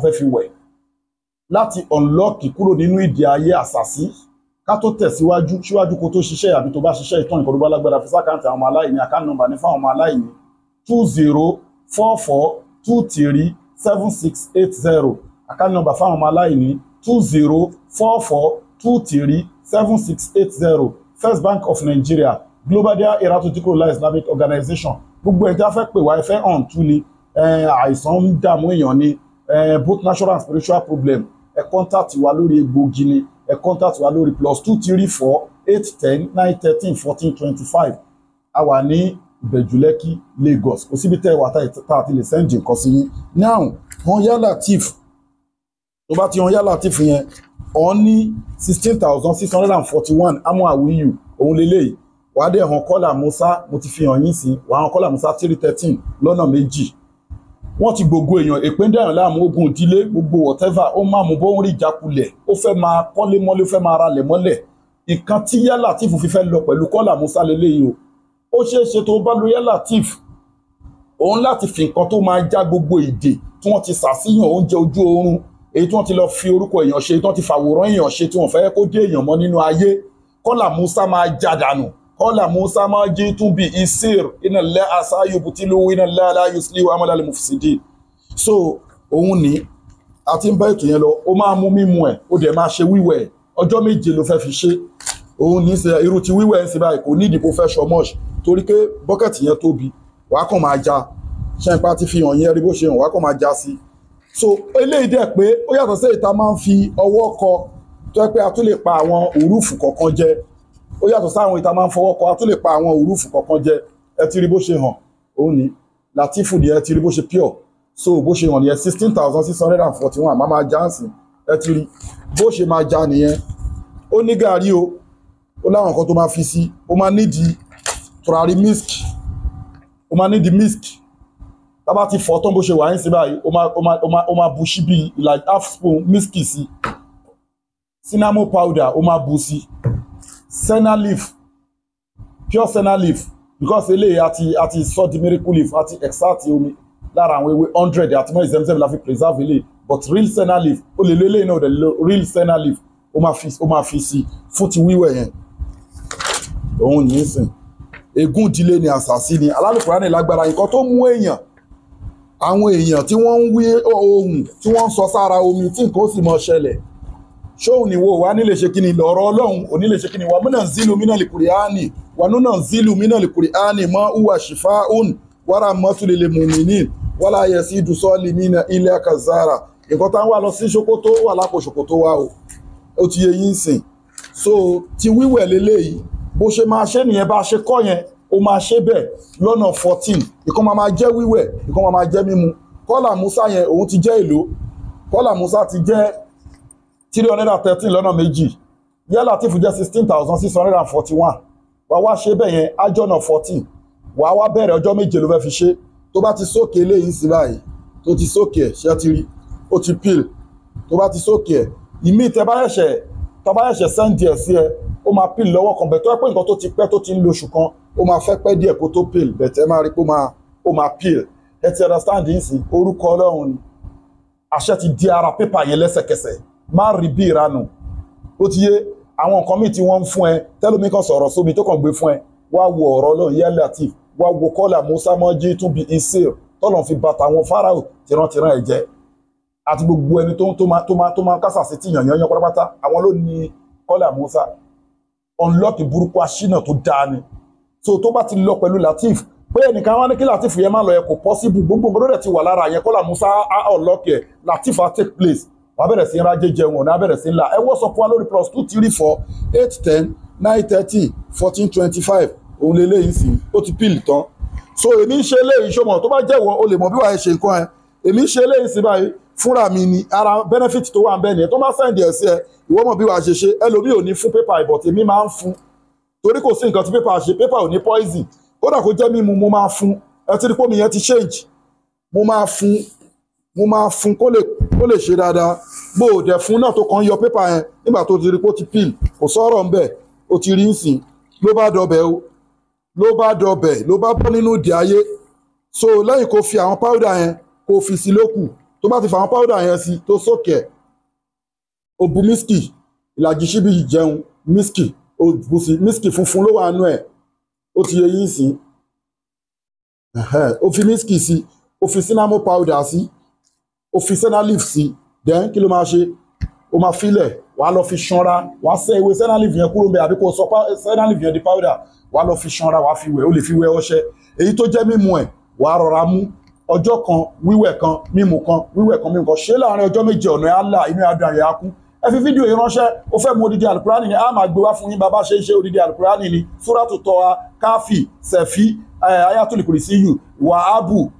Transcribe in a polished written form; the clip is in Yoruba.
fẹ́ fi wẹ̀ láti unlock kúrò nínú ìdè ayé àṣàsí ká tó tẹ̀síwájú síwájú kó tó ṣiṣẹ́ àbí tó bá ṣiṣẹ́ ìtàn ìkọlù bá lágbára fi sákàǹtì àwọn ọmọ aláìní account number ní fáwọn ọmọ aláìní 2044237680 account number fáwọn ọmọ aláìní 2044237680 First Bank of Nigeria Global Dahiratu Dhikrlahi Islamic Organization gbogbo ẹ̀ tí a fẹ́ pè wá ẹ fẹ́ hàn tú ni àìsàn ń dààmú èèyàn ni both natural and spiritual problem ẹ contact wa lórí egbògi ni ẹ contact wa lórí +234 810 913 1425 a wà ní Ìbẹ̀jú-Lẹ́kì Lagos kò síbi tẹ́ wà tá àti lè sẹ́ǹdì nǹkan sí yín now wọn yá Latif tó bá ti wọn yá Latif yẹn ọ ní 16,641 amú àwíyù òun lélẹ́yìí wàá dẹ̀ hàn Kọ́lá Musa mo ti fi hàn yín sí wàá hàn Kọ́lá Musa 313 lọ́nà méjì wọ́n ti gbogbo èèyàn èpè dẹ̀yàn láàmú ogun ìdílé gbogbo whatever ó máa mú bó ń rí ìjákulẹ̀ ó fẹ́ máa kọ́lé mọ́lé ó fẹ́ máa ralẹ̀ mọ́lẹ̀ nǹkan tí Yá Latif fi fẹ́ lọ pẹ̀lú Kọ́lá Musa lélẹ́yìí o ó ṣeé ṣe tó bá lo Yá Latif òun láti fi nǹkan tó máa já gbogbo ìdè tí wọ́n ti sàṣìyàn oúnjẹ ojú oorun èyí tí wọ́n ti lọ fi orúkọ èèyàn ṣe tí wọ́n ti fàwòrán èèyàn ṣe tí wọ́n fẹ́ kó dé èèyàn mọ́ nínú ayé Kọ́lá Musa máa já dànù Kọ́lá Musa máa jí tún bí isir iná lẹ́ àṣàyò bùtílù iná lẹ́ aláyùsílẹ̀ amọ̀lálẹ̀ mufsidi so òun ní àti ń bá ètò yẹn lọ ó máa mú mímu ẹ̀ ó dẹ̀ máa ṣe wíwẹ̀ ọjọ́ méje ló fẹ́ fi ṣe òun ní ṣe irú ti wíwẹ̀ ń ṣe báyìí kò nídìí kó fẹ́ ṣọ mọ́ọ̀ṣì torí pé bọ́kẹ̀tì yẹn tóbi wàá kàn máa já ṣẹ́ńpá ti fi hàn yẹn rí bó ṣe hàn wàá kàn máa já sí so eléyìí dẹ̀ pé ó yàtọ̀ sí ìta máa ń fi ọwọ́ kọ tó yẹ pé a tún lè pa àwọn òrùfù kọ̀ọ̀kan jẹ ó yàtọ̀ sáwọn ìta máa ń fọwọ́ kọ a tún lè pa àwọn òrùfù kọ̀ọ̀kan jẹ ẹ ti rí bó ṣe hàn òun ní Latifu ni ẹ ti rí bó ṣe pure so bó ṣe hàn nìyẹn 16,641 máa máa já sí ẹ ti rí bó ṣe máa já nìyẹn ó ní gàrí o ó láwọn nǹkan tó máa fi sí ó máa nídìí tùràrí misk ó máa nídìí misk tábà ti fọ́ tán bó ṣe wà ní sí báyìí ó máa bu síbí like half spoon misk sí cinnamon powder ó máa bu sí senna leaf pure senna leaf because eléyìí àti sọ di miracle leaf àti extract omi lára àwọn ewé 100 àti mọ́ ìzẹ́mzẹ́m la fi preserve eléyìí but real senna leaf ó lè lo eléyìí náà real senna leaf ó máa fi sí fún ti wíwẹ̀ yẹn òun ní í sìn ègún ìdílé ni àṣàsí ni Al-Qur'ani lágbára nǹkan tó mú èèyàn àwọn èèyàn tí wọ́n ń wí ohun tí wọ́n ń sọ sára omi tí nǹkan ó sì mọ ṣẹlẹ̀ ṣóun ni wo wà nílé ṣe kí ni lọ́rọ̀ Ọlọ́run ò nílé ṣe kí ni wà múnà zilu minal Qur'ani wà núnà zilu minal Qur'ani ma huwa shifa'un wa rahmatun lil mu'minin wala yasidu salimina illa kazara nǹkan tá ń wà lọ sí ṣòkòtò wà lápò ṣòkòtò wa o ó ti yẹ yín sìn so ti wíwẹ̀ lélẹ́yìí bó ṣe máa ṣe nìyẹn bá ṣe kọ́ yẹn ó máa ṣe bẹ́ẹ̀ lọ́nà 14 ìkan máa jẹ́ wíwẹ̀ ìkan máa jẹ́ mímu Kọ́lá Musa yẹn òun ti jẹ́ èlò Kọ́lá Musa ti jẹ́ 313 lọ́nà méjì Yá Latif jẹ́ 16,641 wà wá ṣe bẹ́ẹ̀ yẹn ájọ́nà 14 wà wá bẹ̀rẹ̀ ọjọ́ méje ló fẹ́ fi ṣe tó bá ti sókè eléyìí sí báyìí tó ti sókè ẹ̀ ṣé ti rí ó ti peel tó bá ti sókè ẹ̀ ìmí tẹ bá ẹ̀ṣẹ̀ sẹ́ndì ẹ̀ sí ẹ ó máa peel lọ́wọ́ kan bẹ̀tọ́ pé nǹkan tó ti pẹ́ tó ti ń lo oṣù kan ó máa fẹ́ pẹ́ díẹ̀ kó tó peel bẹ̀tẹ́ máa rí pé ó máa peel ẹ ti understand yín sí orúkọ Ọlọ́run ni àṣẹ ti di ara pépà yẹn lẹ́sẹ̀kẹsẹ̀ má rí bí ìranù ó ti yé àwọn nǹkan míì tí wọ́n ń fún ẹ tẹ́lómi kan sọ̀rọ̀ sómi tó kàn gbé fún ẹ wá wo ọ̀rọ̀ Ọlọ́run Yá Latif wá wo Kọ́lá Musa mọ́jí tún bí isir tọ́lọ̀ fi bàtà àwọn Fáráò tìrantìran ẹ̀ jẹ́ àti gbogbo ẹni tó máa kásà sí tìyàn yányán pátápátá àwọn ló ní Kọ́lá Musa unlock burúkú aṣínà tó dáa ni so tó bá ti lọ pẹ̀lú Latif pé ẹnìkan wá ní kí Latif yẹn máa lọ yẹ kò possible gbogbo nǹkan rẹ̀ ti wà lára yẹn Kọ́lá Musa á unlock ẹ̀ Latif á take place wà bẹ̀rẹ̀ sí rájẹ jẹun ọ̀nà bẹ̀rẹ̀ sí ńlá ẹ wọ́ sọ fún wa lórí +234 810 930 1425 òun lè léyìn sí ó ti pìlì tán so èmi ń ṣe léyìn ṣọmọ tó bá jẹ́wọ́ o lè mọ̀ bí wàá ṣe nǹkan ẹ èmi ń ṣe léyìn sí báyìí fúnra mi ni ara benefit tó wà ń bẹ nìyẹn tó bá sẹ́ǹdì ẹ̀ sí ẹ ìwọ mọ̀ bí wàá ṣe ẹlòmíì ò ní fún pépà ìbọ̀ tèmi máa ń fún torí kò sí nǹkan tí pépà ṣe pépà ò ní poison kódà kó jẹ́ mímu mo máa fún ẹ ti rí pé omi yẹn ti change mo máa fún kó lè ṣe dáadáa bó o dẹ̀ fún náà tó kàn yọ pépà yẹn nígbà tó ti rí pé ó ti peel kò sọ̀rọ̀ ńbẹ̀ ó ti rí nsìn ló bá dọbẹ̀ o ló bá bọ́ nínú ìdí ayé so lẹ́yìn kó fi àwọn powder yẹn kó fi sí lókù tó bá ti fà àwọn powder yẹn sí tó sókè ó bu mísìkì ìlàjì síbi ìjẹun mísìkì ó bu sí mísìkì funfun ló wà nú ẹ̀ ó ti yẹ yín sí ó fi mísìkì sí ó fi cinnamon powder sí ó fi senna leaf sí then kí ló máa ṣe ó máa filẹ̀ wàá lọ fi ṣanra wàá sẹ́ ewé senna leaf yẹn kúrò ń bẹ àbí kò sọ senna leaf yẹn di powder wàá lọ fi ṣanra wàá fi wẹ̀ ó lè fi wẹ̀ ọṣẹ èyí tó jẹ́ mímu ẹ̀ wàá rọra mú ọjọ́ kan wíwẹ̀ kan mímu kan wíwẹ̀ kan mímu kan ṣé láàrin ọjọ́ méje ọ̀nà ẹ̀ á là inú adùn àyè á kún ẹ fi fídíò yìí ránṣẹ́ ó fẹ́ mú odidi alukurani ni a máa gbé wá fún yín bàbá ṣe ń ṣe odidi alukurani ni súrátù tọ́ha káfí sẹ̀fí ayatul kùrìsíyù wàhábù